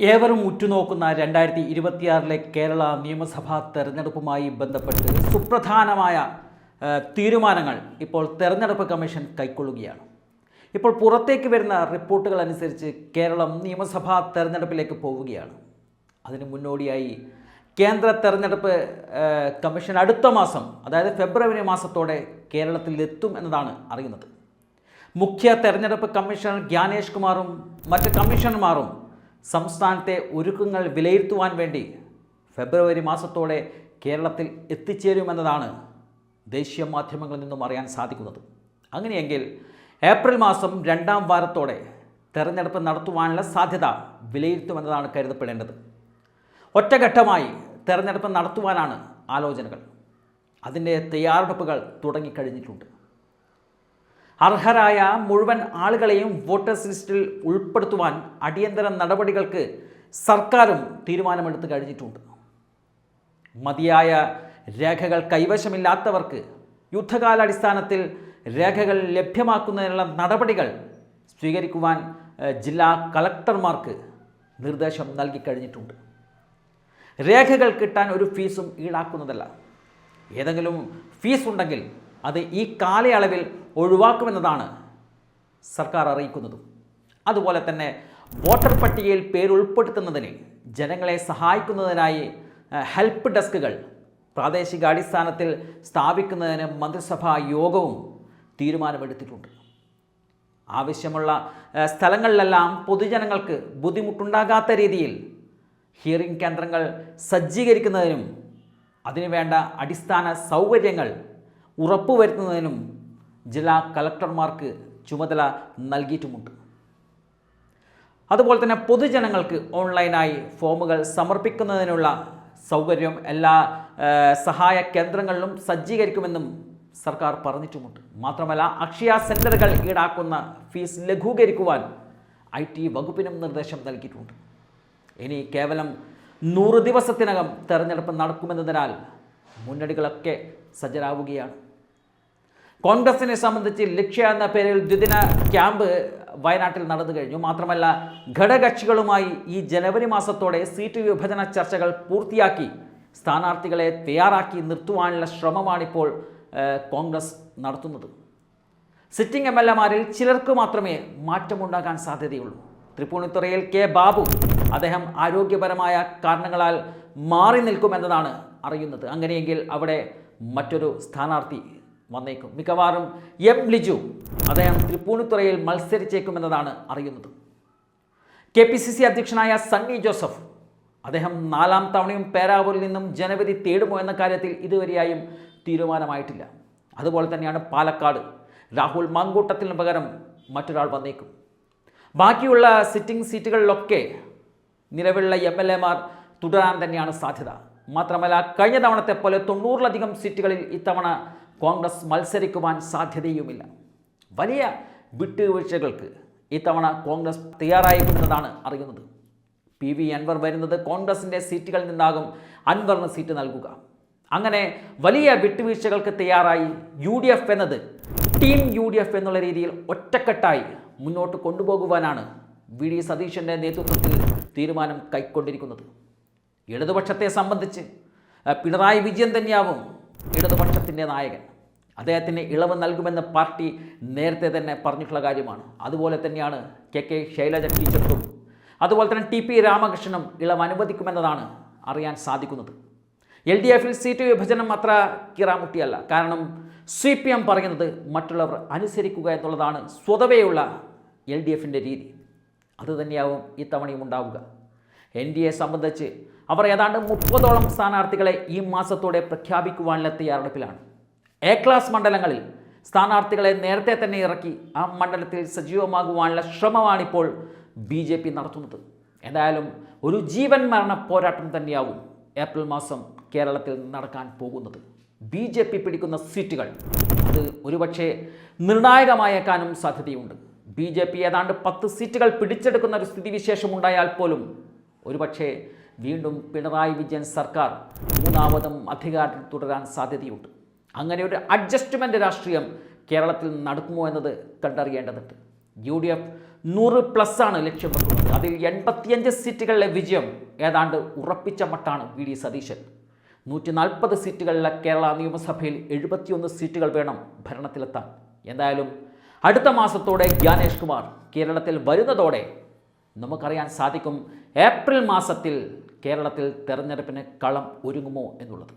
ഏവരും ഉറ്റുനോക്കുന്ന 2026 കേരള നിയമസഭാ തെരഞ്ഞെടുപ്പുമായി ബന്ധപ്പെട്ട് സുപ്രധാനമായ തീരുമാനങ്ങൾ ഇപ്പോൾ തെരഞ്ഞെടുപ്പ് കമ്മീഷൻ കൈക്കൊള്ളുകയാണ്. ഇപ്പോൾ പുറത്തേക്ക് വരുന്ന റിപ്പോർട്ടുകൾ അനുസരിച്ച് കേരളം നിയമസഭാ തെരഞ്ഞെടുപ്പിലേക്ക് പോവുകയാണ്. അതിന് മുന്നോടിയായി കേന്ദ്ര തെരഞ്ഞെടുപ്പ് കമ്മീഷൻ അടുത്ത മാസം, അതായത് ഫെബ്രുവരി മാസത്തോടെ കേരളത്തിൽ എത്തും എന്നതാണ് അറിയുന്നത്. മുഖ്യ തെരഞ്ഞെടുപ്പ് കമ്മീഷണർ ജ്ഞാനേഷ് കുമാറും മറ്റ് കമ്മീഷണർമാരും സംസ്ഥാനത്തെ ഒരുക്കങ്ങൾ വിലയിരുത്തുവാൻ വേണ്ടി ഫെബ്രുവരി മാസത്തോടെ കേരളത്തിൽ എത്തിച്ചേരുമെന്നതാണ് ദേശീയ മാധ്യമങ്ങളിൽ നിന്നും അറിയാൻ സാധിക്കുന്നത്. അങ്ങനെയെങ്കിൽ ഏപ്രിൽ മാസം 2ാം വാരത്തോടെ തെരഞ്ഞെടുപ്പ് നടത്തുവാനുള്ള സാധ്യത വിലയിരുത്തുമെന്നതാണ് കരുതപ്പെടേണ്ടത്. ഒറ്റഘട്ടമായി തെരഞ്ഞെടുപ്പ് നടത്തുവാനാണ് ആലോചനകൾ. അതിൻ്റെ തയ്യാറെടുപ്പുകൾ തുടങ്ങിക്കഴിഞ്ഞിട്ടുണ്ട്. അർഹരായ മുഴുവൻ ആളുകളെയും വോട്ടേഴ്സ് ലിസ്റ്റിൽ ഉൾപ്പെടുത്തുവാൻ അടിയന്തര നടപടികൾക്ക് സർക്കാരും തീരുമാനമെടുത്തു കഴിഞ്ഞിട്ടുണ്ട്. മതിയായ രേഖകൾ കൈവശമില്ലാത്തവർക്ക് യുദ്ധകാലാടിസ്ഥാനത്തിൽ രേഖകൾ ലഭ്യമാക്കുന്നതിനുള്ള നടപടികൾ സ്വീകരിക്കുവാൻ ജില്ലാ കളക്ടർമാർക്ക് നിർദ്ദേശം നൽകിക്കഴിഞ്ഞിട്ടുണ്ട്. രേഖകൾ കിട്ടാൻ ഒരു ഫീസും ഈടാക്കുന്നതല്ല. ഏതെങ്കിലും ഫീസ് ഉണ്ടെങ്കിൽ അത് ഈ കാലയളവിൽ ഒഴിവാക്കുമെന്നതാണ് സർക്കാർ അറിയിക്കുന്നത്. അതുപോലെ തന്നെ വോട്ടർ പട്ടികയിൽ പേരുൾപ്പെടുത്തുന്നതിന് ജനങ്ങളെ സഹായിക്കുന്നതിനായി ഹെൽപ്പ് ഡെസ്കുകൾ പ്രാദേശികാടിസ്ഥാനത്തിൽ സ്ഥാപിക്കുന്നതിന് മന്ത്രിസഭാ യോഗവും തീരുമാനമെടുത്തിട്ടുണ്ട്. ആവശ്യമുള്ള സ്ഥലങ്ങളിലെല്ലാം പൊതുജനങ്ങൾക്ക് ബുദ്ധിമുട്ടുണ്ടാകാത്ത രീതിയിൽ ഹിയറിംഗ് കേന്ദ്രങ്ങൾ സജ്ജീകരിക്കുന്നതിനും അതിനുവേണ്ട അടിസ്ഥാന സൗകര്യങ്ങൾ ഉറപ്പുവരുത്തുന്നതിനും ജില്ലാ കളക്ടർമാർക്ക് ചുമതല നൽകിയിട്ടുമുണ്ട്. അതുപോലെ തന്നെ പൊതുജനങ്ങൾക്ക് ഓൺലൈനായി ഫോമുകൾ സമർപ്പിക്കുന്നതിനുള്ള സൗകര്യം എല്ലാ സഹായ കേന്ദ്രങ്ങളിലും സജ്ജീകരിക്കുമെന്നും സർക്കാർ പറഞ്ഞിട്ടുമുണ്ട്. മാത്രമല്ല, അക്ഷയ സെൻ്ററുകൾ ഈടാക്കുന്ന ഫീസ് ലഘൂകരിക്കുവാൻ IT വകുപ്പിനും നിർദ്ദേശം നൽകിയിട്ടുണ്ട്. ഇനി കേവലം 100 ദിവസത്തിനകം തെരഞ്ഞെടുപ്പ് നടക്കുമെന്നതിനാൽ മുന്നണികളൊക്കെ സജ്ജരാവുകയാണ്. കോൺഗ്രസിനെ സംബന്ധിച്ച് ലക്ഷ്യ എന്ന പേരിൽ ദ്വിദിന ക്യാമ്പ് വയനാട്ടിൽ നടന്നു കഴിഞ്ഞു. മാത്രമല്ല, ഘടകകക്ഷികളുമായി ഈ ജനുവരി മാസത്തോടെ സീറ്റ് വിഭജന ചർച്ചകൾ പൂർത്തിയാക്കി സ്ഥാനാർത്ഥികളെ തയ്യാറാക്കി നിർത്തുവാനുള്ള ശ്രമമാണിപ്പോൾ കോൺഗ്രസ് നടത്തുന്നത്. സിറ്റിംഗ് MLAമാരിൽ ചിലർക്ക് മാത്രമേ മാറ്റമുണ്ടാകാൻ സാധ്യതയുള്ളൂ. തൃപ്പൂണിത്തുറയിൽ K. ബാബു, അദ്ദേഹം ആരോഗ്യപരമായ കാരണങ്ങളാൽ മാറി നിൽക്കുമെന്നതാണ് അറിയുന്നത്. അങ്ങനെയെങ്കിൽ അവിടെ മറ്റൊരു സ്ഥാനാർത്ഥി വന്നേക്കും. മിക്കവാറും M. ലിജു, അദ്ദേഹം തൃപ്പൂണിത്തുറയിൽ മത്സരിച്ചേക്കുമെന്നതാണ് അറിയുന്നത്. KPCC അധ്യക്ഷനായ സണ്ണി ജോസഫ്, അദ്ദേഹം 4ാം തവണയും പേരാവൂരിൽ നിന്നും ജനുവരി തേടുമോ എന്ന കാര്യത്തിൽ ഇതുവരെയായും തീരുമാനമായിട്ടില്ല. അതുപോലെ തന്നെയാണ് പാലക്കാട്. രാഹുൽ മാങ്കൂട്ടത്തിന് പകരം മറ്റൊരാൾ വന്നേക്കും. ബാക്കിയുള്ള സിറ്റിംഗ് സീറ്റുകളിലൊക്കെ നിലവിലുള്ള MLAമാർ തുടരാൻ തന്നെയാണ് സാധ്യത. മാത്രമല്ല, കഴിഞ്ഞ തവണത്തെ പോലെ 90-ലധികം സീറ്റുകളിൽ ഇത്തവണ കോൺഗ്രസ് മത്സരിക്കുവാൻ സാധ്യതയുമില്ല. വലിയ വിട്ടുവീഴ്ചകൾക്ക് ഇത്തവണ കോൺഗ്രസ് തയ്യാറായിരിക്കുമെന്നതാണ് അറിയുന്നത്. PV അൻവർ വരുന്നത് കോൺഗ്രസിൻ്റെ സീറ്റുകളിൽ നിന്നാകും അൻവറിന് സീറ്റ് നൽകുക. അങ്ങനെ വലിയ വിട്ടുവീഴ്ചകൾക്ക് തയ്യാറായി UDF എന്നത് ടീം UDF എന്നുള്ള രീതിയിൽ ഒറ്റക്കെട്ടായി മുന്നോട്ട് കൊണ്ടുപോകുവാനാണ് VD സതീശൻ്റെ നേതൃത്വത്തിൽ തീരുമാനം കൈക്കൊണ്ടിരിക്കുന്നത്. ഇടതുപക്ഷത്തെ സംബന്ധിച്ച് പിണറായി വിജയൻ തന്നെയാവും ഇടതുപക്ഷത്തിൻ്റെ നായകൻ. അദ്ദേഹത്തിന് ഇളവ് നൽകുമെന്ന് പാർട്ടി നേരത്തെ തന്നെ പറഞ്ഞിട്ടുള്ള കാര്യമാണ്. അതുപോലെ തന്നെയാണ് KK ശൈലജ ടീച്ചർക്കും അതുപോലെ തന്നെ TP രാമകൃഷ്ണനും ഇളവ് അനുവദിക്കുമെന്നതാണ് അറിയാൻ സാധിക്കുന്നത്. LDFിൽ സീറ്റ് വിഭജനം അത്ര കിറാമുട്ടിയല്ല. കാരണം CPM പറയുന്നത് മറ്റുള്ളവർ അനുസരിക്കുക എന്നുള്ളതാണ് സ്വതവേയുള്ള LDFിൻ്റെ രീതി. അതുതന്നെയാവും ഇത്തവണയും ഉണ്ടാവുക. NDA സംബന്ധിച്ച് അവർ ഏതാണ്ട് 30ഓളം സ്ഥാനാർത്ഥികളെ ഈ മാസത്തോടെ പ്രഖ്യാപിക്കുവാനുള്ള തയ്യാറെടുപ്പിലാണ്. A ക്ലാസ് മണ്ഡലങ്ങളിൽ സ്ഥാനാർത്ഥികളെ നേരത്തെ തന്നെ ഇറക്കി ആ മണ്ഡലത്തിൽ സജീവമാകുവാനുള്ള ശ്രമമാണിപ്പോൾ BJP നടത്തുന്നത്. എന്തായാലും ഒരു ജീവൻ മരണ പോരാട്ടം തന്നെയാവും ഏപ്രിൽ മാസം കേരളത്തിൽ നടക്കാൻ പോകുന്നത്. BJP പിടിക്കുന്ന സീറ്റുകൾ അത് ഒരുപക്ഷെ നിർണായകമായേക്കാനും സാധ്യതയുണ്ട്. BJP ഏതാണ്ട് 10 സീറ്റുകൾ പിടിച്ചെടുക്കുന്ന ഒരു സ്ഥിതിവിശേഷം ഉണ്ടായാൽ പോലും ഒരുപക്ഷെ വീണ്ടും പിണറായി വിജയൻ സർക്കാർ 3ാമതും അധികാരത്തിൽ തുടരാൻ സാധ്യതയുണ്ട്. അങ്ങനെ ഒരു അഡ്ജസ്റ്റ്മെൻറ്റ് രാഷ്ട്രീയം കേരളത്തിൽ നടക്കുമോ എന്നത് കണ്ടറിയേണ്ടതുണ്ട്. UDF 100+ ലക്ഷ്യം വെക്കുന്നത്. അതിൽ 85 സീറ്റുകളിലെ വിജയം ഏതാണ്ട് ഉറപ്പിച്ച മട്ടാണ് വി ഡി സതീശൻ. 140 സീറ്റുകളിലെ കേരള നിയമസഭയിൽ 71 സീറ്റുകൾ വേണം ഭരണത്തിലെത്താൻ. എന്തായാലും അടുത്ത മാസത്തോടെ ജ്ഞാനേഷ് കുമാർ കേരളത്തിൽ വരുന്നതോടെ നമുക്കറിയാൻ സാധിക്കും ഏപ്രിൽ മാസത്തിൽ കേരളത്തിൽ തെരഞ്ഞെടുപ്പിന് കളം ഒരുങ്ങുമോ എന്നുള്ളത്.